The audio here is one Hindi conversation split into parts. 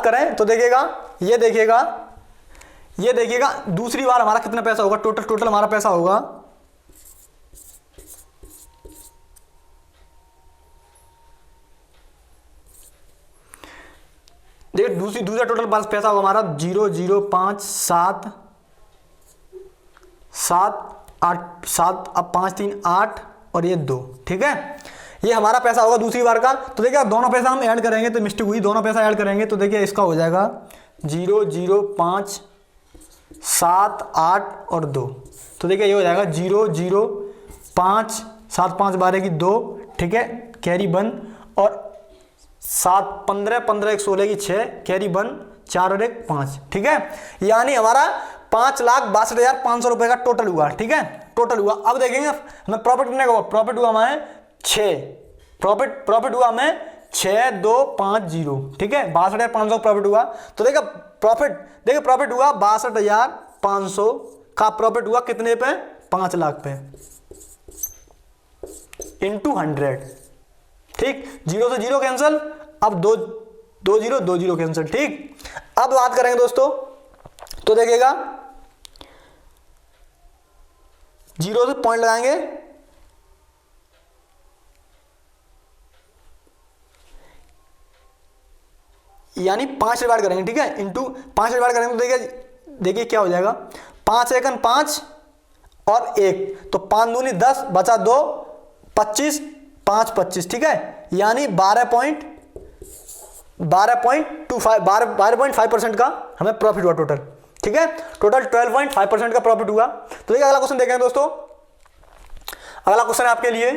करें तो देखिएगा, ये देखिएगा दूसरी बार हमारा कितना पैसा होगा, टोटल हमारा पैसा होगा, देखिए दूसरा टोटल पैसा होगा हमारा 0,0,5,7 8 7, अब 5 3 8 और ये 2, ठीक है, ये हमारा पैसा होगा दूसरी बार का। तो देखिए दोनों पैसा हम ऐड करेंगे तो मिस्टेक हुई, दोनों पैसा ऐड करेंगे तो देखिए इसका हो जाएगा 0,0,5 7 8 और 2। तो देखिए ये हो जाएगा 0,0,5 7 5 12 की 2, ठीक है, कैरी 1 और 7 15 15 1 16 की 6, कैरी 1 4 और 1 5, ठीक है, यानी हमारा 5,62,500 रुपए का टोटल हुआ, ठीक है, टोटल हुआ। अब देखेंगे हमें प्रॉफिट कितने का हुआ, प्रॉफिट हुआ हमें 6, प्रॉफिट हुआ हमें 6,250, ठीक है, 62,500 प्रॉफिट हुआ। तो देखिए प्रॉफिट हुआ 62,500 का प्रॉफिट हुआ कितने पे, 5 लाख पे इंटू 100, ठीक, 0 से 0 कैंसिल, अब 2 0 2 0 कैंसिल, ठीक। अब बात करेंगे दोस्तों तो देखिएगा 0 से पॉइंट लगाएंगे, यानी 5 डिवाइड करेंगे, ठीक है, इंटू 5 डिवाइड करेंगे तो देखिए क्या हो जाएगा, 5 एकन 5 और 1, तो 5 दूनी 10 बचा 2 25 5 25, ठीक है, यानी 12.5% का हमें प्रॉफिट हुआ टोटल, ठीक है, टोटल 12.5% का प्रॉफिट हुआ। तो देखिए अगला क्वेश्चन देखेंगे दोस्तों, अगला क्वेश्चन है आपके लिए,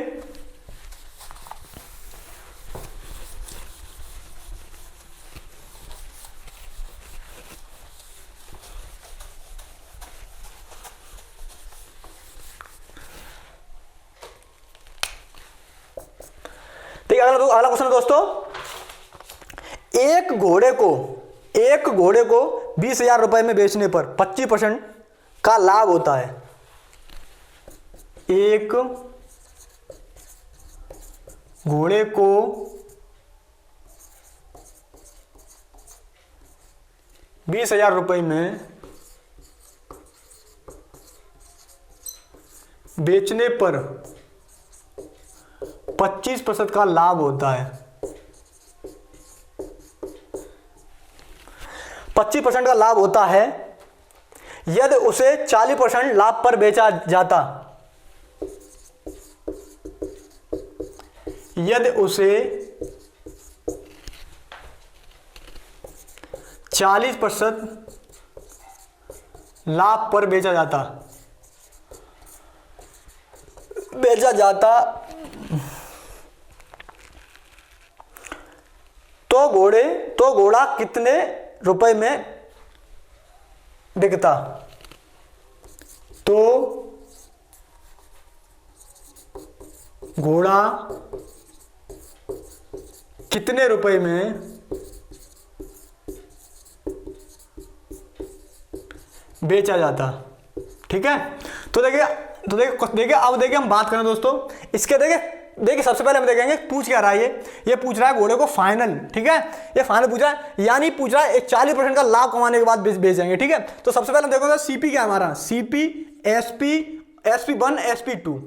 अगला क्वेश्चन है दोस्तों, एक घोड़े को 20,000 रुपए में बेचने पर 25% का लाभ होता है। एक घोड़े को 20,000 रुपए में बेचने पर 25% का लाभ होता है। 25% का लाभ होता है यदि उसे 40% लाभ पर बेचा जाता, यदि उसे 40% लाभ पर बेचा जाता तो घोड़ा कितने रुपए में बिकता, तो घोड़ा कितने रुपए में बेचा जाता, ठीक है। तो देखिए अब देखिए हम बात करें दोस्तों इसके, देखिए सबसे पहले हम देखेंगे पूछ क्या रहा है, ये पूछ रहा है घोड़े को फाइनल, ठीक है, ये फाइनल पूछ रहा है, यानी पूछ रहा है 40% का लाभ कमाने के बाद बेचेंगे, ठीक है। तो सबसे पहले हम देखोगे सीपी क्या है हमारा, सीपी SP1 SP2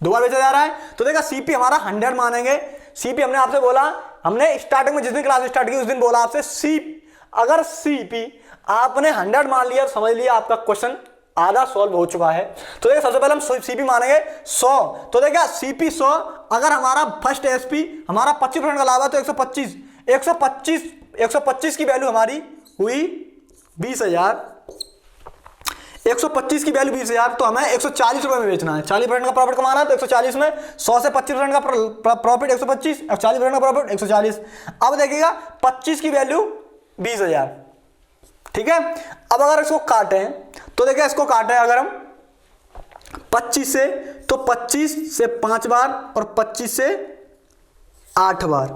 दो बार बेचा जा रहा है। तो देखा सीपी हमारा 100 मानेंगे, सीपी हमने आपसे बोला, हमने स्टार्टिंग में जिस दिन क्लास स्टार्ट की उस दिन बोला आपसे अगर सीपी आपने 100 मान लिया समझ लिया आपका क्वेश्चन आधा सॉल्व हो चुका है। तो देखिए सबसे पहले हम सीपी मानेंगे 100, तो देखिए सीपी 100, अगर हमारा फर्स्ट एसपी हमारा 25% का लाभ है तो 125 की वैल्यू हमारी हुई 20,000, 125 की वैल्यू 20,000, तो हमें 140 रुपए में बेचना है, 40% का प्रॉफिट कमाना है तो 140 में 100 से 25% का प्रॉफिट 125 और 40% का प्रॉफिट 140। अब देखिएगा 25 की वैल्यू 20,000, ठीक है। अब अगर इसको काटें तो देखिए इसको काटें अगर हम 25 से, तो 25 से 5 बार और 25 से 8 बार,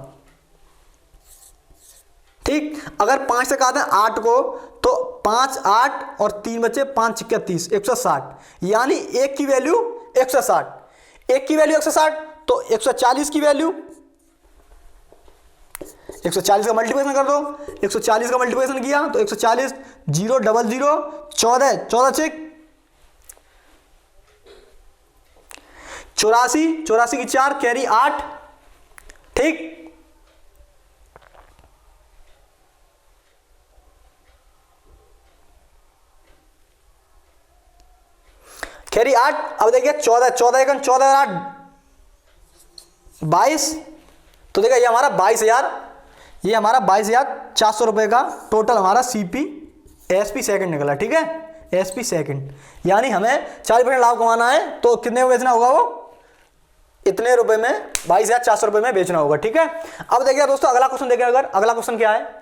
ठीक। अगर 5 से काटें 8 को तो 5 8 और 3 बचे 5 6 30 160, यानी एक की वैल्यू 160, एक की वैल्यू 160, तो 140 की वैल्यू 140 का मल्टीप्लिकेशन कर दो, 140 का मल्टीप्लिकेशन किया तो 140 0 0 0 14 14 चेक 84 84 की 4 कैरी 8, ठीक। कैरी 8। अब देखिए 14 14 एकन 14 8 22, तो देखिए ये हमारा 22,000, ये हमारा 22,400 रुपए का टोटल हमारा सीपी एसपी सेकंड निकला, ठीक है, एसपी सेकंड। यानी हमें 40% लाभ कमाना है तो कितने में बेचना होगा, वो इतने रुपए में 22,400 रुपए में बेचना होगा, ठीक है। अब देखिए दोस्तों अगला क्वेश्चन देखिए, अगर अगला क्वेश्चन क्या है,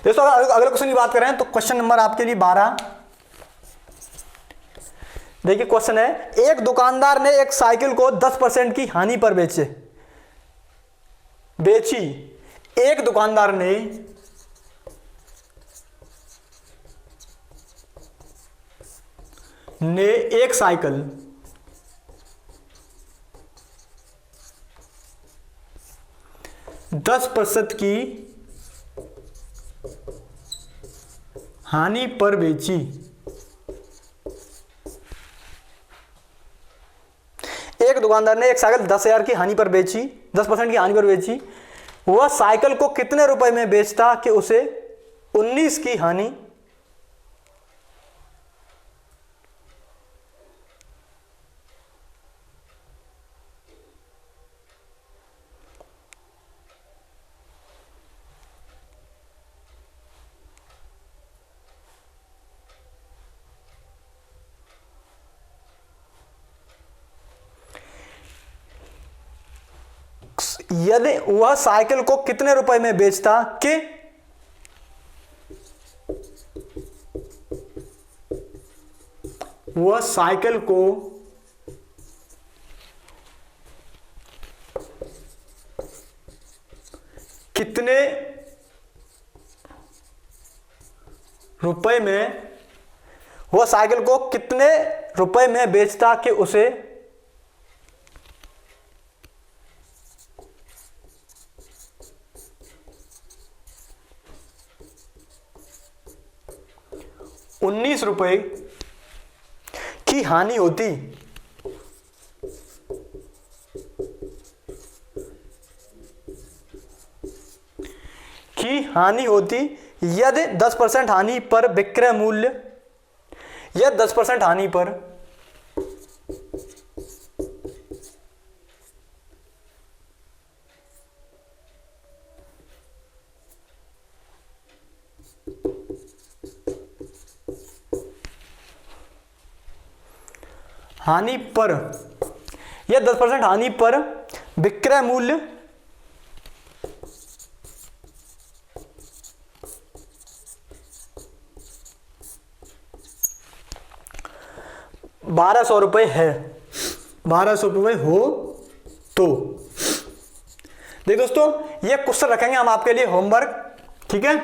दोस्तों अगले क्वेश्चन की बात करें तो क्वेश्चन नंबर आपके लिए 12। देखिए क्वेश्चन है, एक दुकानदार ने एक साइकिल को 10% की हानि पर बेची। एक दुकानदार ने एक साइकिल 10% की हानि पर बेची। एक दुकानदार ने एक साइकिल 10,000 की हानि पर बेची, 10% की हानि पर बेची। वह साइकिल को कितने रुपए में बेचता कि उसे 19 की हानि यदि वह साइकिल को कितने रुपए में बेचता कि वह साइकिल को कितने रुपए में, वह साइकिल को कितने रुपए में बेचता कि उसे 19 रुपए की हानि होती। यदि 10% हानि पर विक्रय मूल्य, या 10% हानि पर या 10% हानि पर विक्रय मूल्य 1200 रुपए है, 1200 रुपए हो तो। देखिए दोस्तों ये क्वेश्चन रखेंगे हम आपके लिए होमवर्क, ठीक है।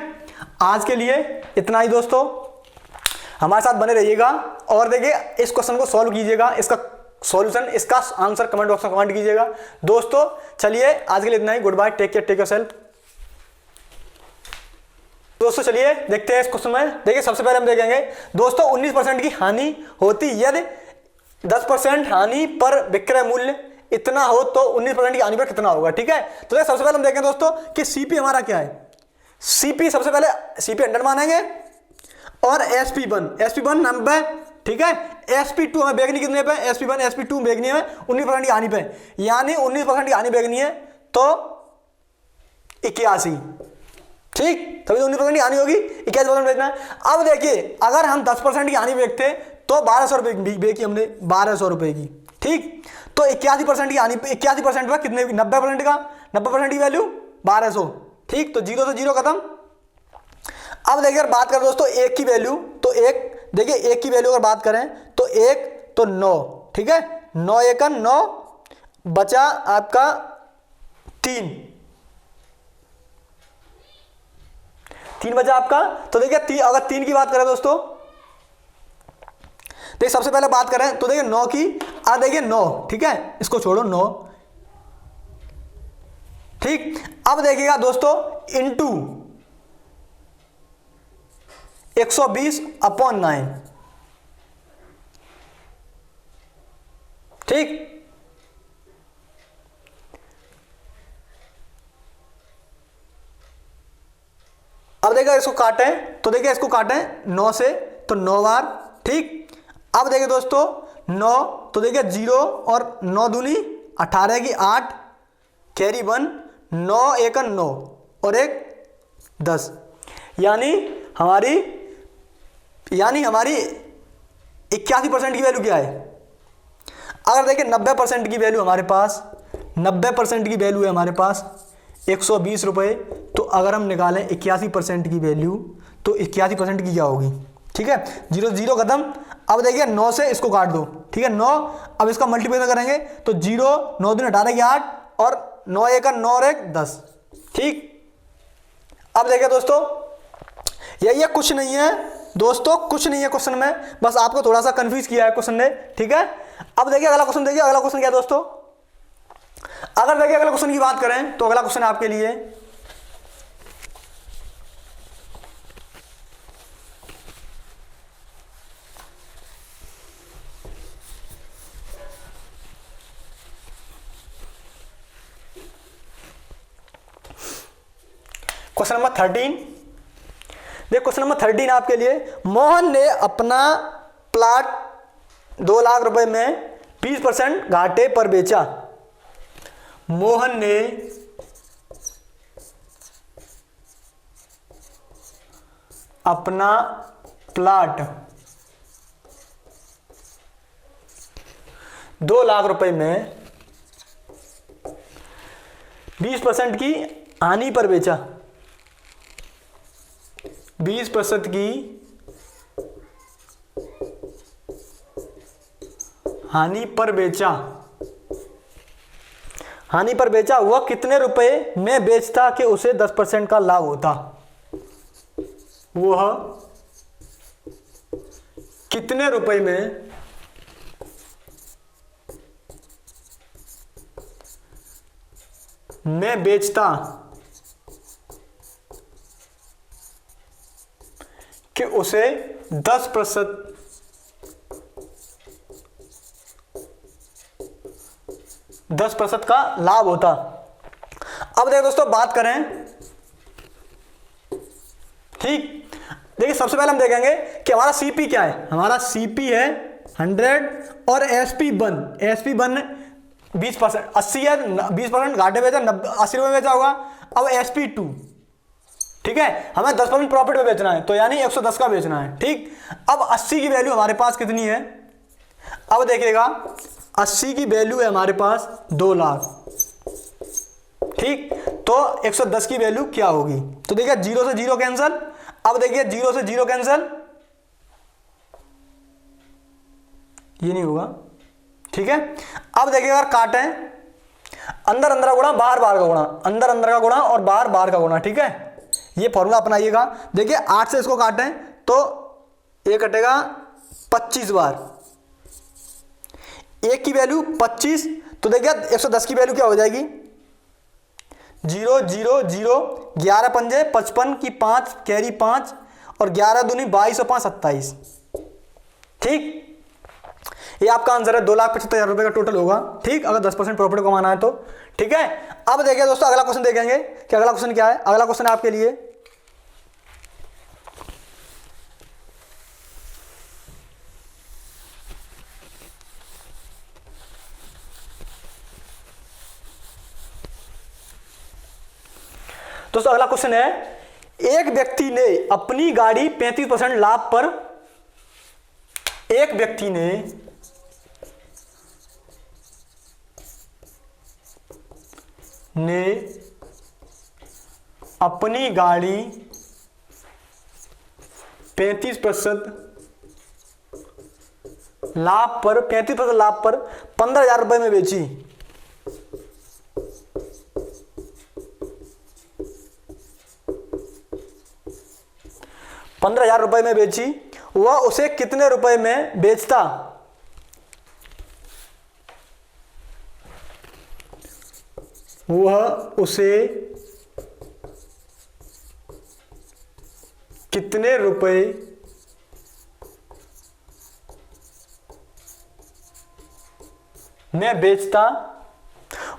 आज के लिए इतना ही दोस्तों, हमारे साथ बने रहिएगा और देखिए इस क्वेश्चन को सॉल्व कीजिएगा, इसका सॉल्यूशन, इसका आंसर कमेंट बॉक्स में कमेंट कीजिएगा। दोस्तों चलिए आज के लिए इतना ही, good bye, take care, take yourself. दोस्तों चलिए देखते हैं इस क्वेश्चन में। देखिए सबसे पहले हम देखेंगे दोस्तों 19% की हानि होती यदि 10% हानि पर विक्रय मूल्य इतना हो तो 19% की हानि पर कितना होगा, ठीक है। तो देखिए सबसे पहले हम देखें दोस्तों कि सीपी हमारा क्या है। सीपी सबसे पहले सीपी 100 मानेंगे और SP1 90, ठीक है। SP2 हमें बेचनी कितने पे, SP1 SP2 बेचनी है 19% की हानि पे, यानी 19% की हानि बेचनी है तो 81, ठीक, तभी तो 19% की हानि होगी, 81% बेचना है। अब देखिए अगर हम 10% की हानि बेचते तो 1200 रुपए बेची हमने, 1200 रुपए की, ठीक। तो 81% की हानि, 81% पर कितने, 90% का, 90% की वैल्यू 1200, ठीक। तो 0 से 0 खत्म। अब देखिए अगर बात करें दोस्तों एक की वैल्यू, तो एक, देखिए एक की वैल्यू अगर बात करें तो 1 तो 9, ठीक है, 9 1 9, बचा आपका 3, 3 बचा आपका। तो देखिए अगर 3 की बात करें दोस्तों, देखिए सबसे पहले बात करें तो देखिए 9 की, देखिए 9, ठीक है, इसको छोड़ो 9, ठीक। अब देखिएगा दोस्तों इंटू 120/9, ठीक। अब देखिए इसको काटें तो देखिए इसको काटें 9 से तो 9 बार, ठीक। अब देखिए दोस्तों 9 तो देखिए 0 और 9 दूनी 18 की 8, कैरी 1, 9 1 9 और 1 10, यानी हमारी 81% की वैल्यू क्या है। अगर देखिए 90% की वैल्यू हमारे पास, 90% की वैल्यू है हमारे पास 120 रुपये, तो अगर हम निकालें 81% की वैल्यू तो 81% की क्या होगी, ठीक है। 0 0 खत्म। अब देखिए 9 से इसको काट दो, ठीक है, 9। अब इसका मल्टीप्लिकेशन करेंगे तो 0 9 दूनी 18 की 8 और 9 1 9 और 1 10, ठीक। अब देखिए दोस्तों यही कुछ नहीं है दोस्तों, कुछ नहीं है क्वेश्चन में, बस आपको थोड़ा सा कंफ्यूज किया है क्वेश्चन ने, ठीक है। अब देखिए अगला क्वेश्चन, देखिए अगला क्वेश्चन क्या है दोस्तों। अगर देखिए अगला क्वेश्चन की बात करें तो अगला क्वेश्चन आपके लिए क्वेश्चन नंबर 13। देखिए क्वेश्चन नंबर 13 आपके लिए, मोहन ने अपना प्लाट 2 लाख रुपए में 20% घाटे पर बेचा। मोहन ने अपना प्लाट 2 लाख रुपए में 20% की हानि पर बेचा। 20% की हानि पर बेचा। हानि पर बेचा, वह कितने रुपए में बेचता कि उसे 10% का लाभ होता। वह कितने रुपए में बेचता कि उसे 10% का लाभ होता। अब देखो दोस्तों बात करें, ठीक। देखिए सबसे पहले हम देखेंगे कि हमारा सीपी क्या है। हमारा सीपी है 100 और एसपी1 20%, 80 है, 20% घाटे बेचा, 80 रुपये बेचा होगा। अब एसपी2, ठीक है, हमें 10% प्रॉफिट में बेचना है, तो यानी 110 का बेचना है, ठीक। अब 80 की वैल्यू हमारे पास कितनी है, अब देखिएगा 80 की वैल्यू है हमारे पास 2 लाख, ठीक। तो 110 की वैल्यू क्या होगी, तो देखिए 0 से 0 कैंसिल। अब देखिए 0 से 0 कैंसिल, ये नहीं होगा, ठीक है। अब देखिए अगर काटें, अंदर अंदर का गुणा, बाहर बाहर का गुणा, अंदर अंदर का गुणा और बाहर बाहर का गुणा, ठीक है। ये फॉर्मूला अपनाइएगा। देखिए 8 से इसको काटें तो ये कटेगा 25 बार, 1 की वैल्यू 25, तो देखिए 110 की वैल्यू क्या हो जाएगी, 0 0 0, 11 पंजे 55 की 5, कैरी 5 और 11 दूनी 22 और 5 27, ठीक। ये आपका आंसर है, 2,75,000 रुपए का टोटल होगा, ठीक, अगर 10% प्रॉफिट कमाना है तो, ठीक है। अब देखिए दोस्तों अगला क्वेश्चन देखेंगे कि अगला क्वेश्चन क्या है। अगला क्वेश्चन है आपके लिए दोस्तों, अगला क्वेश्चन है, एक व्यक्ति ने अपनी गाड़ी 35% लाभ पर, एक व्यक्ति ने अपनी गाड़ी 35% लाभ पर 15,000 रुपए में बेची। 15,000 रुपए में बेची, वह उसे कितने रुपए में बेचता? वह उसे कितने रुपए में बेचता?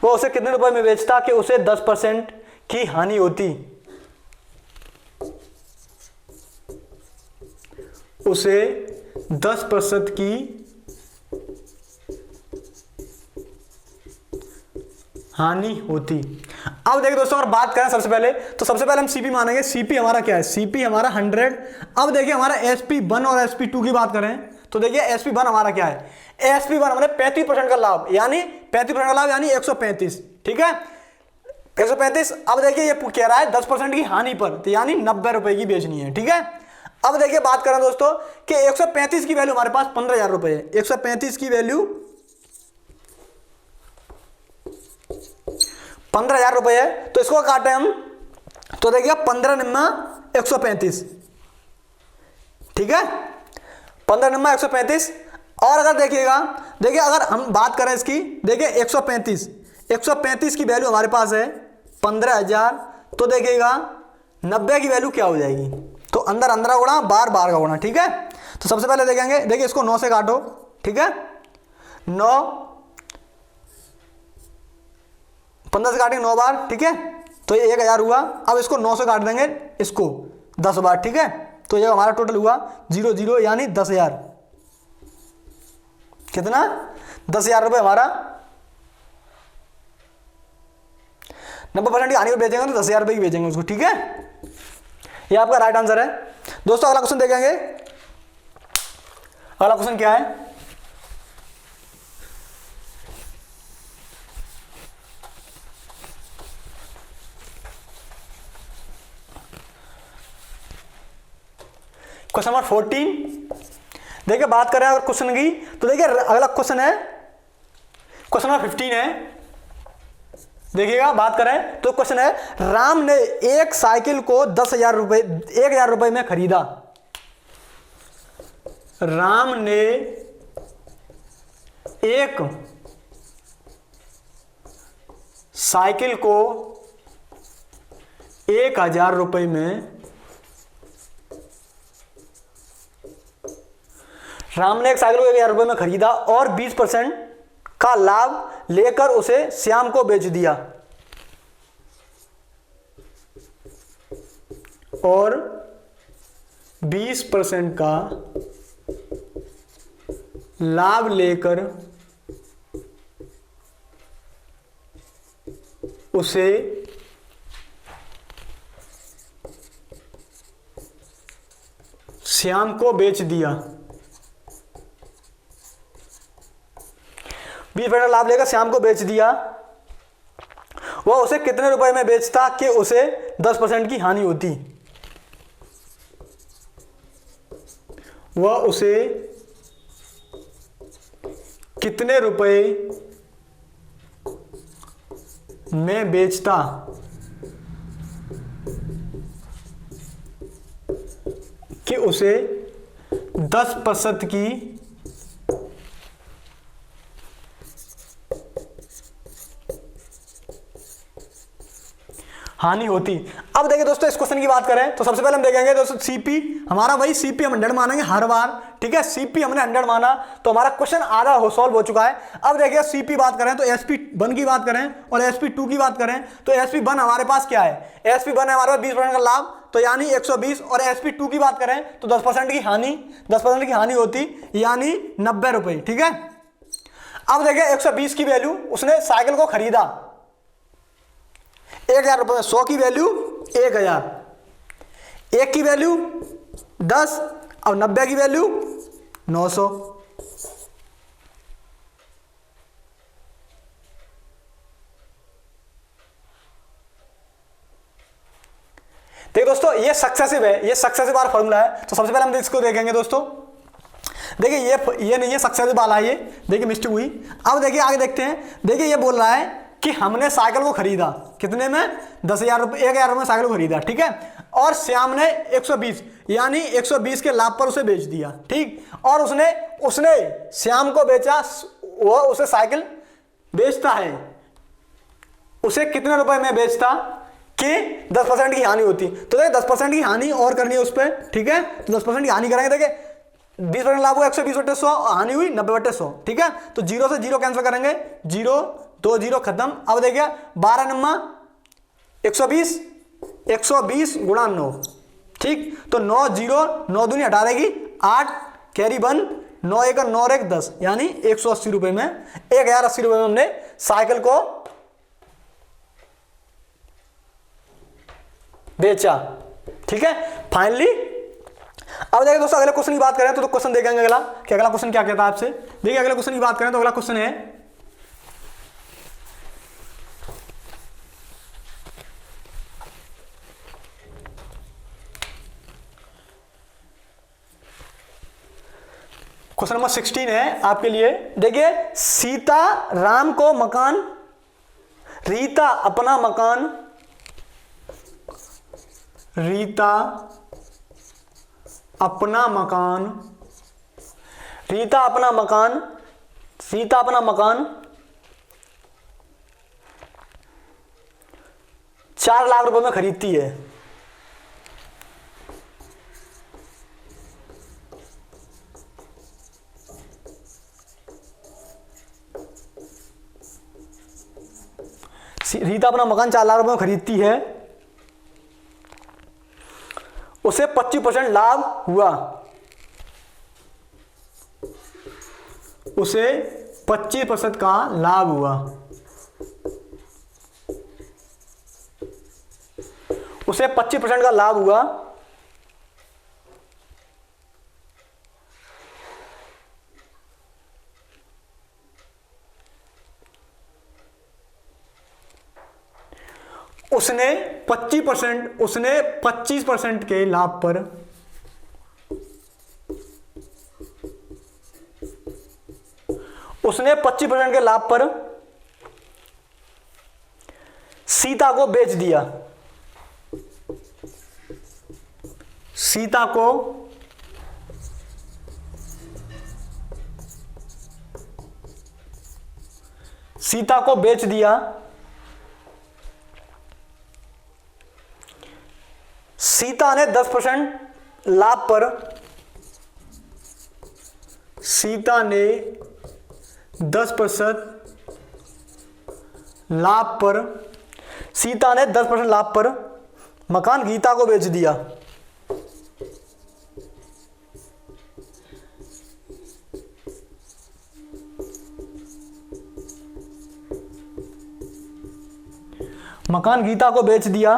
वह उसे कितने रुपए में बेचता कि उसे 10% की हानि होती? उसे 10% की हानि होती। अब देखिए दोस्तों, अगर बात करें सबसे पहले, तो सबसे पहले हम सीपी मानेंगे। सीपी हमारा क्या है? सीपी हमारा 100। अब देखिए हमारा SP1 और SP2 की बात करें तो देखिए SP1 हमारा क्या है? SP1 हमारे 35% का लाभ, यानी 35% का लाभ यानी 135, ठीक है, 135। अब देखिए ये कह रहा है 10% की हानि पर, तो यानी 90 रुपए की बेचनी है, ठीक है। अब देखिए बात करें दोस्तों कि 135 की वैल्यू हमारे पास 15,000 रुपए है। 135 की वैल्यू 15,000 रुपए है, तो इसको काटे हम तो देखिए 15 निम्मा 135, ठीक है, 15 निम्मा 135। और अगर देखिएगा, देखिए अगर हम बात करें इसकी, देखिए 135 की वैल्यू हमारे पास है 15,000, तो देखिएगा 90 की वैल्यू क्या हो जाएगी? तो अंदर अंदर गुणा, बार बार का गुणा, ठीक है। तो सबसे पहले देखेंगे, देखिए इसको 9 से काटो, ठीक है, 9 15 से काटेंगे 9 बार, ठीक है, तो ये 1,000 हुआ। अब इसको 9 से काट देंगे, इसको 10 बार, ठीक है, तो ये हमारा टोटल हुआ 0 यानी 10,000। कितना? 10,000 रुपये हमारा 90% की हानि को बेचेंगे तो 10,000 रुपये की बेचेंगे उसको, ठीक है। ये आपका राइट आंसर है दोस्तों। अगला क्वेश्चन देखेंगे। अगला क्वेश्चन क्या है? Question number 14। देखिए बात करें अगर क्वेश्चन की, तो देखिए अगला क्वेश्चन है, क्वेश्चन नंबर 15 है। देखिएगा बात करें तो क्वेश्चन है, राम ने एक साइकिल को 10,000 रुपए 1,000 रुपए में खरीदा। राम ने एक साइकिल को 1,000 रुपए में, राम ने एक साइकिल को 1,000 रुपए में खरीदा और 20% का लाभ लेकर उसे श्याम को बेच दिया, और 20% का लाभ लेकर उसे श्याम को बेच दिया। 20% लाभ लेकर श्याम को बेच दिया। वह उसे कितने रुपए में बेचता कि उसे 10% की हानि होती? वह उसे कितने रुपए में बेचता कि उसे 10% की हानि होती। अब देखिए दोस्तों, इस क्वेश्चन की बात करें तो सबसे पहले हम देखेंगे दोस्तों सीपी हमारा, वही सीपी हम 100 मानेंगे हर बार, ठीक है। सीपी हमने 100 माना तो हमारा क्वेश्चन आधा हो सॉल्व हो चुका है। अब देखिए सीपी बात करें तो SP1 की बात करें और SP2 की बात करें तो SP1 हमारे पास क्या है? SP1 है हमारे पास 20% का लाभ, तो यानी 120, और SP2 की बात करें तो 10% की हानि, 10% की हानि होती यानी 90 रुपए, ठीक है। अब देखिए 120 की वैल्यू, उसने साइकिल को खरीदा 1,000 रुपए में, 100 की वैल्यू 1,000, 1 की वैल्यू 10 और 90 की वैल्यू 900। देखिए दोस्तों ये सक्सेसिव है, ये सक्सेसिव वाला फॉर्मूला है। तो सबसे पहले हम इसको देखेंगे दोस्तों। देखिए ये नहीं है सक्सेसिव वाला, ये देखिए मिस्टेक हुई। अब देखिए आगे देखते हैं। देखिए ये बोल रहा है कि हमने साइकिल को खरीदा कितने में? 10,000 रुपये, 1,000 रुपये में साइकिल को खरीदा, ठीक है। और श्याम ने 120, यानी 120 के लाभ पर उसे बेच दिया, ठीक। और उसने श्याम को बेचा, वो उसे साइकिल बेचता है, उसे कितने रुपए में बेचता कि 10% की हानि होती। तो देखिए 10% की हानि और करनी है उस पर, ठीक है। तो 10% की हानि करेंगे, देखिए 20% लाभ हुआ 120/100, हानि हुई 90/100, ठीक है। तो 0 से 0 कैंसिल करेंगे, 0 2 0 खत्म। अब देखिए 12 नम्मा 120, 120 गुणा 9, ठीक। तो 9 0 9 दूनी हटा देगी 8, कैरी 1, 9 1 9 और 1 10, यानी 180 रुपए में, 1080 रुपए में हमने साइकिल को बेचा, ठीक है। फाइनली अब देखिए दोस्तों अगले क्वेश्चन की बात करें तो क्वेश्चन देखेंगे अगला कि अगला क्वेश्चन क्या कहता है आपसे। देखिए अगले क्वेश्चन की बात करें तो अगला क्वेश्चन है क्वेश्चन नंबर 16 है आपके लिए। देखिए रीता अपना मकान ₹4 लाख में खरीदती है। रीता अपना मकान 4 लाख रुपए में खरीदती है, उसे 25% लाभ हुआ, उसे 25% का लाभ हुआ, उसे 25% का लाभ हुआ। उसने 25% के लाभ पर सीता को बेच दिया। सीता को बेच दिया। सीता ने 10% लाभ पर, सीता ने 10% लाभ पर मकान गीता को बेच दिया। मकान गीता को बेच दिया।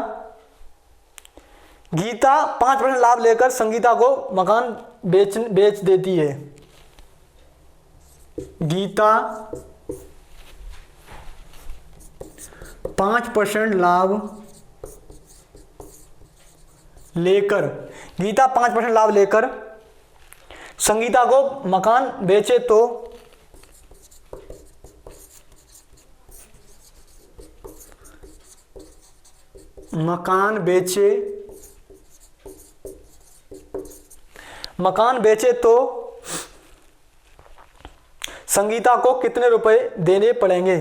गीता 5% लाभ लेकर संगीता को मकान बेच देती है। गीता 5% लाभ लेकर संगीता को मकान बेचे तो मकान बेचे तो संगीता को कितने रुपए देने पड़ेंगे।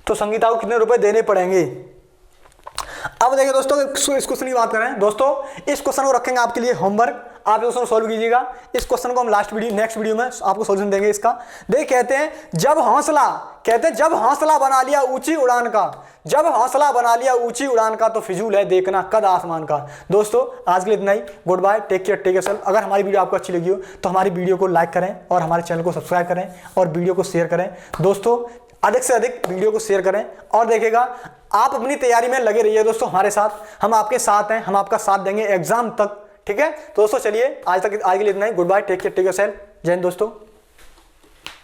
तो संगीता को कितने रुपए देने पड़ेंगे। अब देखिए दोस्तों इस क्वेश्चन की बात करें, दोस्तों इस क्वेश्चन को रखेंगे आपके लिए होमवर्क, आप इस क्वेश्चन को सॉल्व कीजिएगा। इस क्वेश्चन को हम नेक्स्ट वीडियो में आपको सॉल्यूशन देंगे इसका। देखिए कहते हैं जब हौसला बना लिया ऊंची उड़ान का तो फिजूल है देखना कद आसमान का। दोस्तों आज के लिए इतना ही, good bye, take care, take care. अगर हमारी वीडियो आपको अच्छी लगी हो तो हमारी वीडियो को लाइक करें और हमारे चैनल को सब्सक्राइब करें और वीडियो को शेयर करें। दोस्तों अधिक से अधिक वीडियो को शेयर करें और देखिएगा आप अपनी तैयारी में लगे रहिए दोस्तों हमारे साथ, हम आपके साथ हैं, हम आपका साथ देंगे एग्जाम तक, ठीक है। तो दोस्तों चलिए आज के लिए इतना ही, good bye, take care, take yourself, Jai Hind दोस्तों।